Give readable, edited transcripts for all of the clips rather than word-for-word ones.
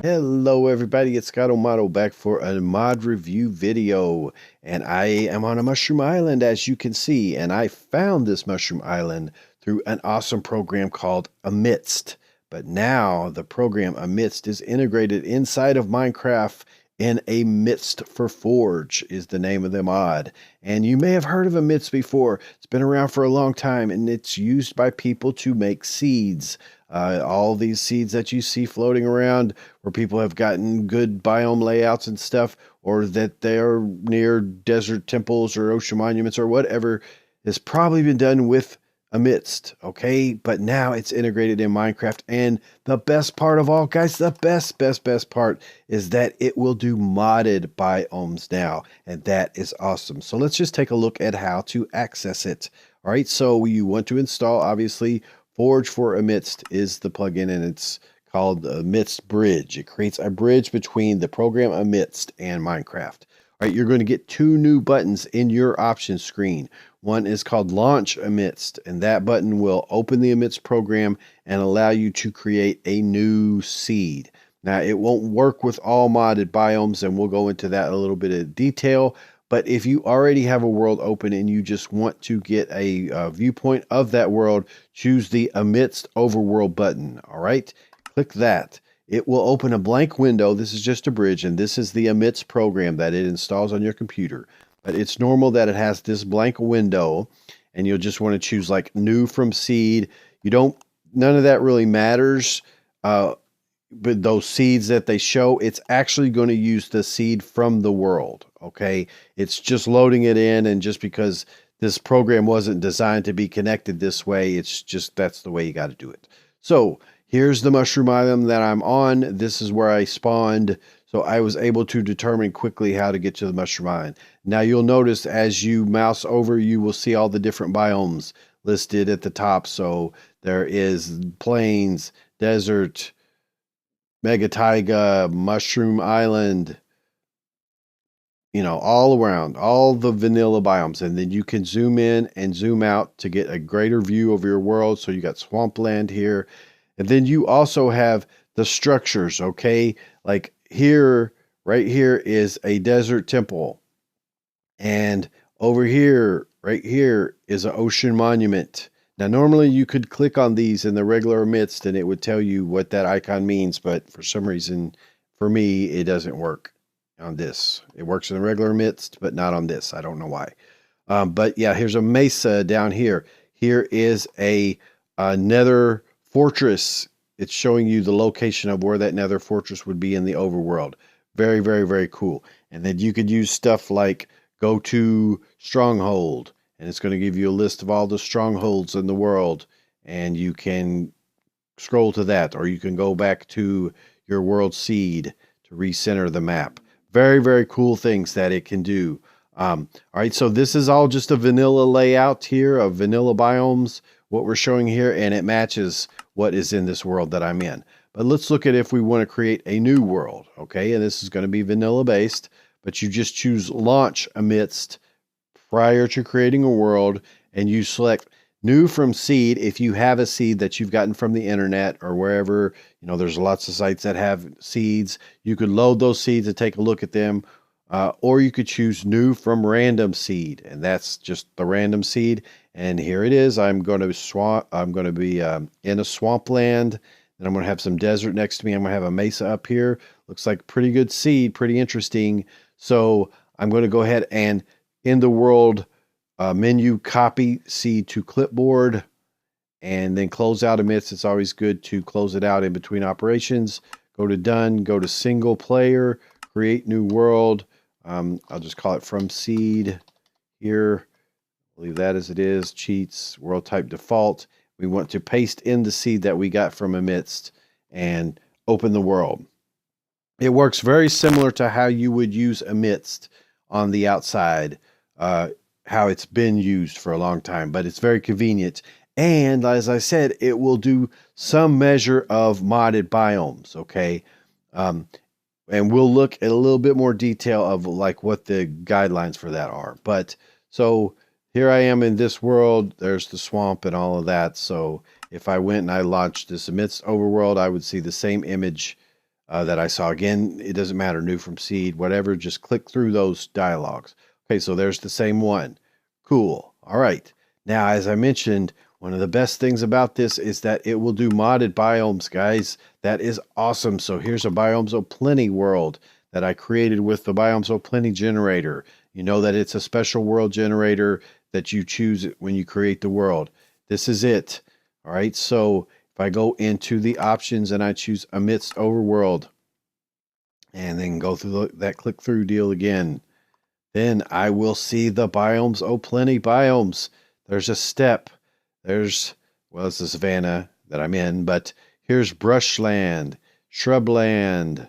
Hello everybody, it's Scott O'Mato back for a mod review video, and I am on a mushroom island as you can see, and I found this mushroom island through an awesome program called Amidst. But now the program Amidst is integrated inside of Minecraft in Amidst for Forge is the name of the mod. And you may have heard of Amidst before. It's been around for a long time and it's used by people to make seeds. All these seeds that you see floating around where people have gotten good biome layouts and stuff, or that they're near desert temples or ocean monuments or whatever, has probably been done with Amidst, okay? But now it's integrated in Minecraft, and the best part of all, guys, the best part is that it will do modded biomes now, and that is awesome. So let's just take a look at how to access it. All right, so you want to install, obviously, Forge for Amidst is the plugin, and it's called the Amidst Bridge. It creates a bridge between the program Amidst and Minecraft. All right, you're going to get two new buttons in your options screen. One is called Launch Amidst, and that button will open the Amidst program and allow you to create a new seed. Now, it won't work with all modded biomes, and we'll go into that in a little bit of detail. But if you already have a world open and you just want to get a viewpoint of that world, choose the Amidst Overworld button. All right, click that. It will open a blank window. This is just a bridge, and this is the Amidst program that it installs on your computer. But it's normal that it has this blank window, and you'll just want to choose like new from seed. None of that really matters. But those seeds that they show, it's actually going to use the seed from the world, okay? It's just loading it in, and just because this program wasn't designed to be connected this way, it's just that's the way you got to do it. So here's the mushroom island that I'm on. This is where I spawned, so I was able to determine quickly how to get to the mushroom island. Now you'll notice as you mouse over, you will see all the different biomes listed at the top. So there is plains, desert, Mega Taiga, Mushroom Island, all around, all the vanilla biomes. And then you can zoom in and zoom out to get a greater view of your world. So you got swampland here. And then you also have the structures, okay? Like here, right here is a desert temple. And over here, right here is an ocean monument. Now, normally you could click on these in the regular Amidst and it would tell you what that icon means, but for some reason, for me, it doesn't work on this. It works in the regular Amidst, but not on this. I don't know why. But yeah, here's a mesa down here. Here is a Nether Fortress. It's showing you the location of where that Nether Fortress would be in the overworld. Very, very, very cool. And then you could use stuff like go to stronghold, and it's going to give you a list of all the strongholds in the world, and you can scroll to that, or you can go back to your world seed to recenter the map. Very, very cool things that it can do. All right, so this is all just a vanilla layout here of vanilla biomes, what we're showing here, and it matches what is in this world that I'm in. But let's look at if we want to create a new world, okay? And this is going to be vanilla based, but you just choose Launch Amidst prior to creating a world, and you select new from seed if you have a seed that you've gotten from the internet or wherever. There's lots of sites that have seeds. You could load those seeds and take a look at them, or you could choose new from random seed, and that's just the random seed. And here it is. I'm going to be in a swampland, and I'm going to have some desert next to me. I'm going to have a mesa up here. Looks like pretty good seed, pretty interesting. So I'm going to go ahead and in the world menu, copy seed to clipboard, and then close out Amidst. It's always good to close it out in between operations. Go to done, go to single player, create new world. I'll just call it from seed here. Leave that as it is. Cheats, world type default. We want to paste in the seed that we got from Amidst and open the world. It works very similar to how you would use Amidst on the outside, how it's been used for a long time, but it's very convenient. And as I said, it will do some measure of modded biomes, okay? And we'll look at a little bit more detail of like what the guidelines for that are. But so here I am in this world. There's the swamp and all of that. So if I went and I launched this Amidst Overworld, I would see the same image that I saw. Again, it doesn't matter, new from seed, whatever, just click through those dialogues. Okay, so there's the same one. Cool. All right. Now, as I mentioned, one of the best things about this is that it will do modded biomes, guys. That is awesome. So here's a Biomes O'Plenty world that I created with the Biomes O'Plenty generator. You know that it's a special world generator that you choose when you create the world. This is it. All right, so if I go into the options and I choose Amidst Overworld and then go through that click through deal again, then I will see the Biomes O'Plenty biomes. There's a steppe. There's, well, it's the savanna that I'm in, but here's brushland, shrubland,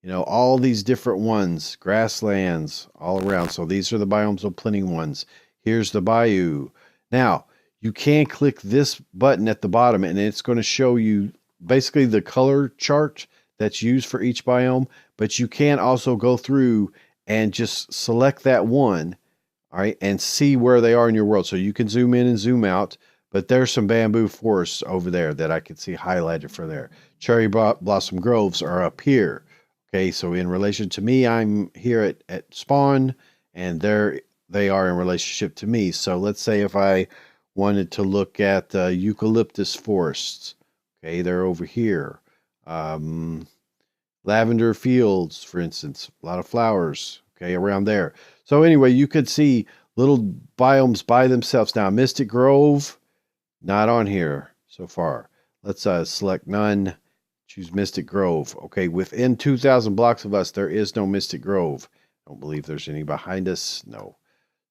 you know, all these different ones, grasslands all around. So these are the Biomes O'Plenty ones. Here's the Bayou. Now, you can click this button at the bottom and it's going to show you basically the color chart that's used for each biome, but you can also go through and just select that one, all right, and see where they are in your world. So you can zoom in and zoom out, but there's some bamboo forests over there that I can see highlighted for there. Cherry blossom groves are up here. Okay, so in relation to me, I'm here at spawn, and they are in relationship to me. So let's say if I wanted to look at eucalyptus forests, okay, they're over here. Lavender fields, for instance, a lot of flowers, okay, around there. So anyway, you could see little biomes by themselves. Now, Mystic Grove, not on here so far. Let's select none. Choose Mystic Grove. Okay, within 2,000 blocks of us, there is no Mystic Grove. I don't believe there's any behind us. No.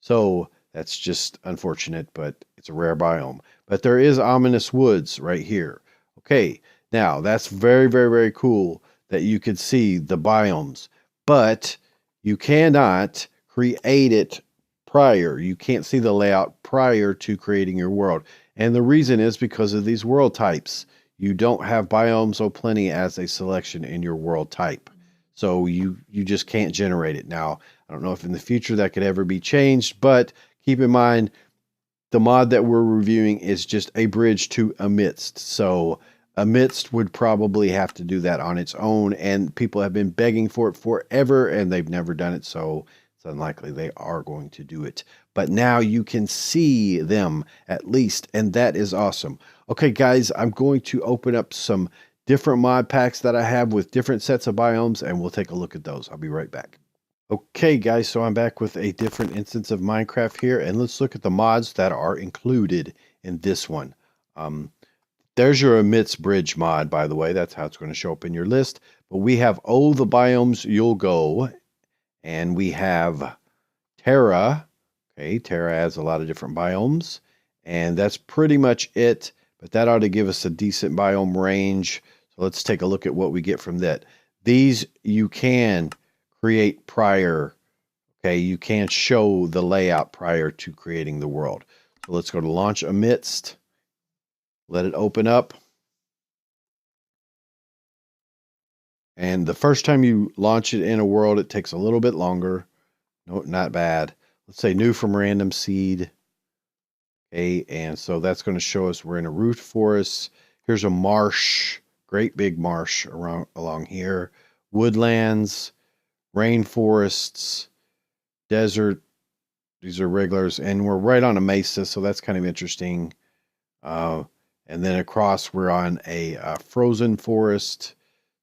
So that's just unfortunate, but it's a rare biome. But there is Ominous Woods right here. Okay, now that's very, very, very cool that you could see the biomes, but you cannot create it prior. You can't see the layout prior to creating your world. And the reason is because of these world types. You don't have Biomes O'Plenty as a selection in your world type. So you just can't generate it. Now, I don't know if in the future that could ever be changed, but keep in mind the mod that we're reviewing is just a bridge to Amidst. So Amidst would probably have to do that on its own, and people have been begging for it forever, and they've never done it, so it's unlikely they are going to do it. But now you can see them at least, and that is awesome. Okay, guys, I'm going to open up some different mod packs that I have with different sets of biomes, and we'll take a look at those. I'll be right back. Okay, guys, so I'm back with a different instance of Minecraft here, and let's look at the mods that are included in this one. There's your Amidst Bridge mod, by the way. That's how it's going to show up in your list. But we have Oh, the Biomes You'll Go, and we have Terra. Okay, Terra has a lot of different biomes, and that's pretty much it. But that ought to give us a decent biome range. So let's take a look at what we get from that. These you can create prior. Okay, you can show the layout prior to creating the world. So let's go to Launch Amidst. Let it open up. And the first time you launch it in a world, it takes a little bit longer. No, not bad. Let's say new from random seed. Okay, and so that's going to show us we're in a root forest. Here's a marsh, great big marsh along here. Woodlands, rainforests, desert. These are regulars, and we're right on a mesa, so that's kind of interesting. And then across, we're on a frozen forest.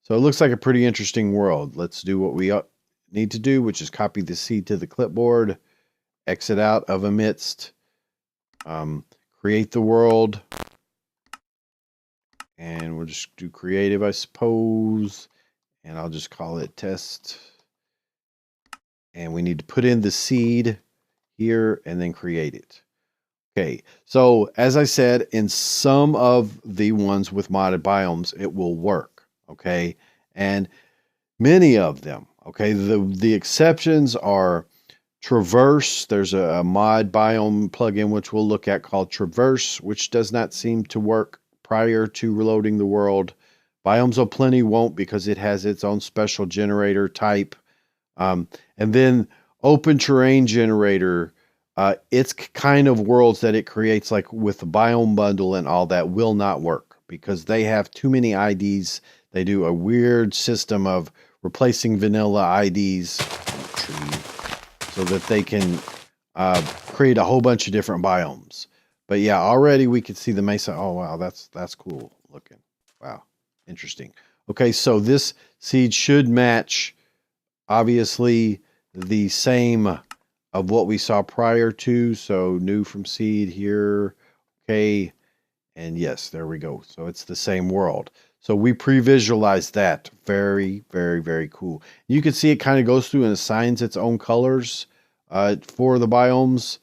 So it looks like a pretty interesting world. Let's do what we need to do, which is copy the seed to the clipboard, exit out of Amidst, create the world, and we'll just do creative, I suppose, and I'll just call it test. And we need to put in the seed here and then create it. Okay, so as I said, in some of the ones with modded biomes, it will work, okay? And many of them, okay? The exceptions are Traverse. There's a mod biome plugin which we'll look at called Traverse, which does not seem to work prior to reloading the world. Biomes O'Plenty won't because it has its own special generator type. And then Open Terrain Generator, it's kind of worlds that it creates, like with the biome bundle and all that, will not work because they have too many IDs they do a weird system of replacing vanilla IDs so that they can create a whole bunch of different biomes. But yeah, already we can see the mesa. Oh wow, that's cool looking. Wow, interesting. Okay, so this seed should match obviously the same of what we saw prior to. So new from seed here. Okay, and yes, there we go. So it's the same world. So we pre-visualized that. Very, very, very cool. You can see it kind of goes through and assigns its own colors for the biomes.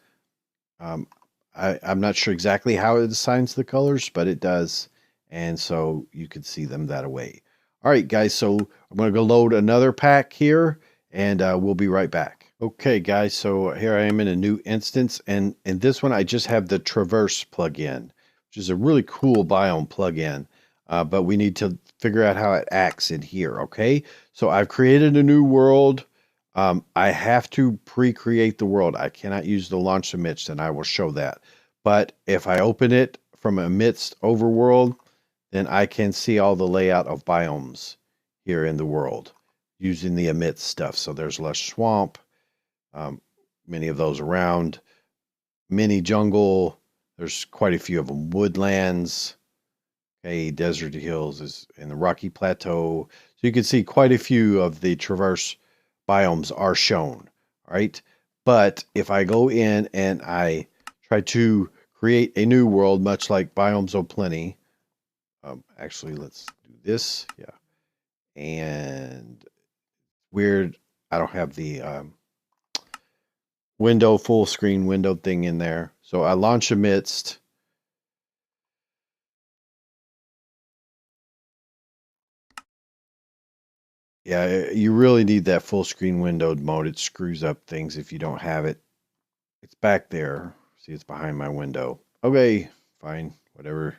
I'm not sure exactly how it assigns the colors, but it does. And so you can see them that way. All right, guys. So I'm going to go load another pack here, and we'll be right back. Okay, guys. So here I am in a new instance. And in this one, I just have the Traverse plugin, which is a really cool biome plugin. But we need to figure out how it acts in here. Okay. So I've created a new world. I have to pre-create the world. I cannot use the launch amidst, and I will show that. But if I open it from Amidst Overworld, then I can see all the layout of biomes here in the world using the Amidst stuff. So there's lush swamp, many of those around, mini jungle. There's quite a few of them. Woodlands, okay, desert hills is in the rocky plateau. So you can see quite a few of the traverse biomes are shown, right? But if I go in and I try to create a new world, much like Biomes O'Plenty, actually, let's do this, yeah. And weird, I don't have the window, full screen window thing in there. So I launch Amidst. Yeah, you really need that full screen windowed mode. It screws up things if you don't have it. It's back there. See, it's behind my window. Okay, fine, whatever.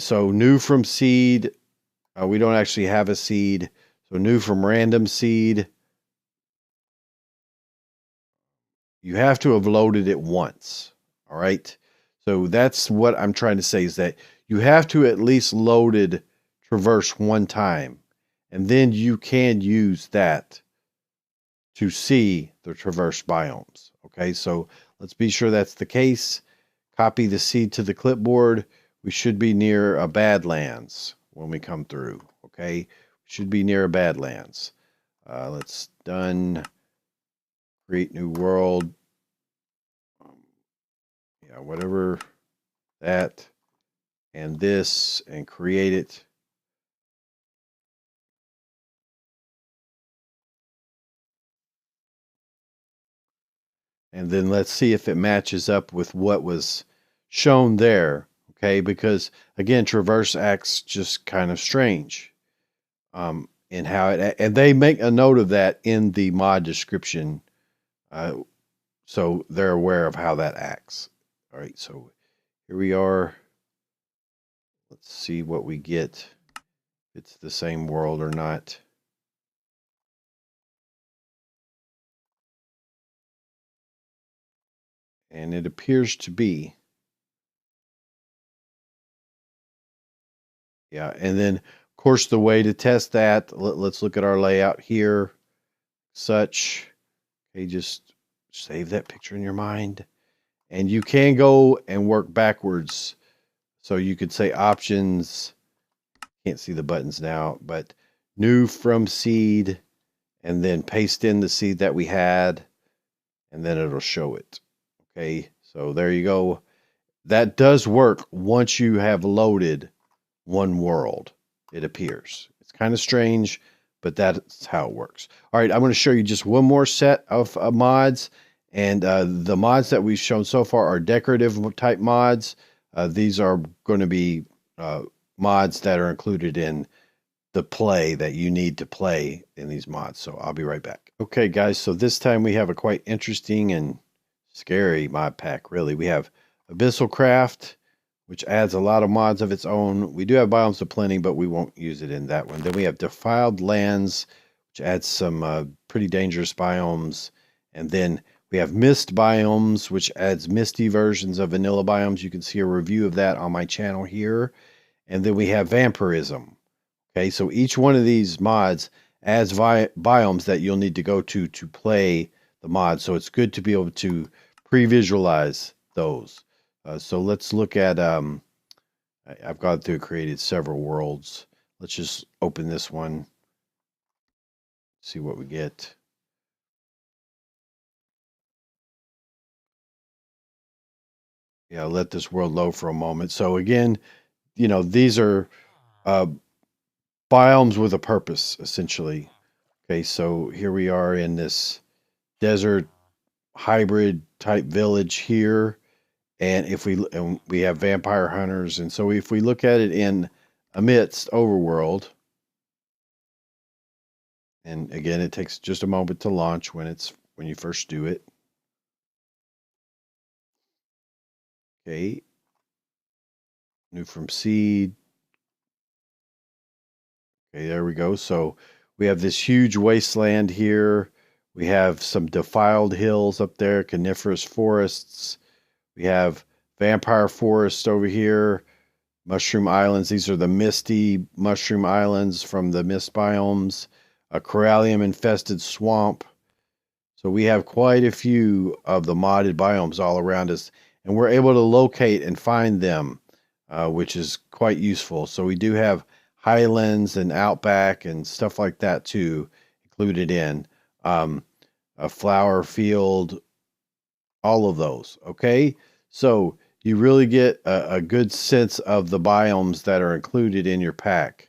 So new from seed. We don't actually have a seed. So new from random seed. You have to have loaded it once. All right. So that's what I'm trying to say is that you have to at least loaded traverse one time. And then you can use that to see the traverse biomes. Okay, so let's be sure that's the case. Copy the seed to the clipboard. We should be near a Badlands when we come through. Okay, should be near a Badlands. Let's done. Create new world. Yeah, whatever that and this and create it. And then let's see if it matches up with what was shown there. Okay, because again, traverse acts just kind of strange. In how it, and they make a note of that in the mod description, so they're aware of how that acts. All right, so here we are. Let's see what we get. If it's the same world or not. And it appears to be. Yeah, and then of course the way to test that, let's look at our layout here. Such, okay, just save that picture in your mind. And you can go and work backwards. So you could say options, can't see the buttons now, but new from seed, and then paste in the seed that we had, and then it'll show it. Okay, so there you go. That does work once you have loaded one world, it appears. It's kind of strange, but that's how it works. All right, I'm going to show you just one more set of mods. And the mods that we've shown so far are decorative type mods. These are going to be mods that are included in the play that you need to play in these mods. So I'll be right back. Okay, guys, so this time we have a quite interesting and scary mod pack, really. We have Abyssal Craft, which adds a lot of mods of its own. We do have Biomes O'Plenty, but we won't use it in that one. Then we have Defiled Lands, which adds some pretty dangerous biomes. And then we have Mist Biomes, which adds misty versions of vanilla biomes. You can see a review of that on my channel here. And then we have Vampirism. Okay, so each one of these mods adds biomes that you'll need to go to play the mod. So it's good to be able to pre-visualize those. So let's look at, I've gone through and created several worlds. Let's just open this one, see what we get. Yeah, let this world load for a moment. So again, these are uh, biomes with a purpose, essentially. Okay, so here we are in this desert hybrid type village here, and we have vampire hunters, and so if we look at it in Amidst Overworld, and again, it takes just a moment to launch when you first do it. Okay, new from seed. Okay, there we go. So we have this huge wasteland here. We have some defiled hills up there, coniferous forests. We have vampire forest over here, mushroom islands. These are the misty mushroom islands from the mist biomes, a corallium infested swamp. So we have quite a few of the modded biomes all around us, and we're able to locate and find them, which is quite useful. So we do have highlands and outback and stuff like that too included in a flower field, all of those. Okay, so you really get a good sense of the biomes that are included in your pack.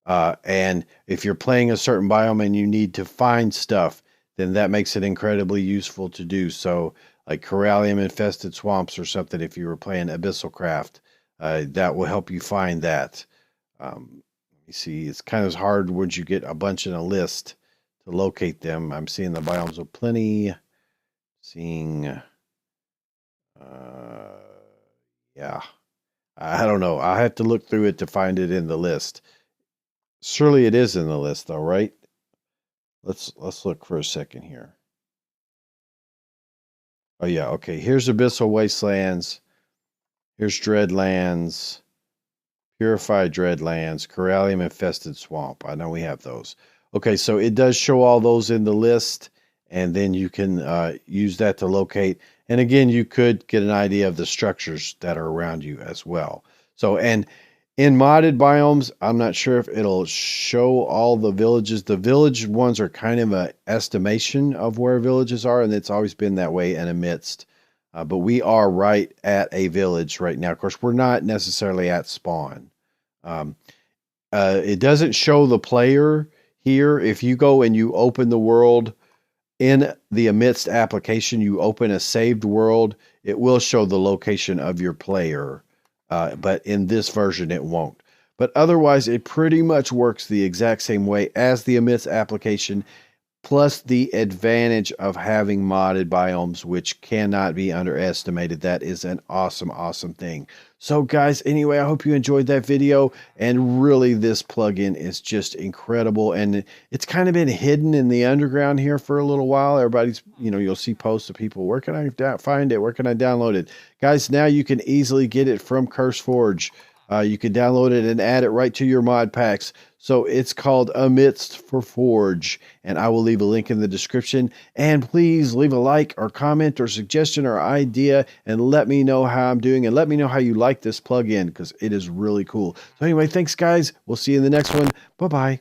And if you're playing a certain biome and you need to find stuff, then that makes it incredibly useful to do. So, like corallium infested swamps or something, if you were playing Abyssal Craft, that will help you find that. You see, it's kind of hard once you get a bunch in a list to locate them. I'm seeing the biomes of plenty. Seeing, yeah, I don't know. I have to look through it to find it in the list. Surely it is in the list, though, right? Let's look for a second here. Oh yeah, okay. Here's Abyssal Wastelands. Here's Dreadlands. Purified Dreadlands. Corallium Infested Swamp. I know we have those. Okay, so it does show all those in the list, and then you can use that to locate. And again, you could get an idea of the structures that are around you as well. So, and in modded biomes, I'm not sure if it'll show all the villages. The village ones are kind of an estimation of where villages are, and it's always been that way in Amidst. But we are right at a village right now. Of course, we're not necessarily at spawn. Um, it doesn't show the player here. If you go and you open the world in the Amidst application, you open a saved world, it will show the location of your player. But in this version, it won't. But otherwise, it pretty much works the exact same way as the Amidst application, plus the advantage of having modded biomes, which cannot be underestimated. That is an awesome, awesome thing. So guys, anyway, I hope you enjoyed that video, and really this plugin is just incredible, and it's kind of been hidden in the underground here for a little while. Everybody's, you'll see posts of people, where can I find it? Where can I download it? Guys, now you can easily get it from CurseForge. You can download it and add it right to your mod packs. So it's called Amidst for Forge, and I will leave a link in the description. And please leave a like or comment or suggestion or idea, and let me know how I'm doing, and let me know how you like this plugin, because it is really cool. So anyway, thanks guys. We'll see you in the next one. Bye-bye.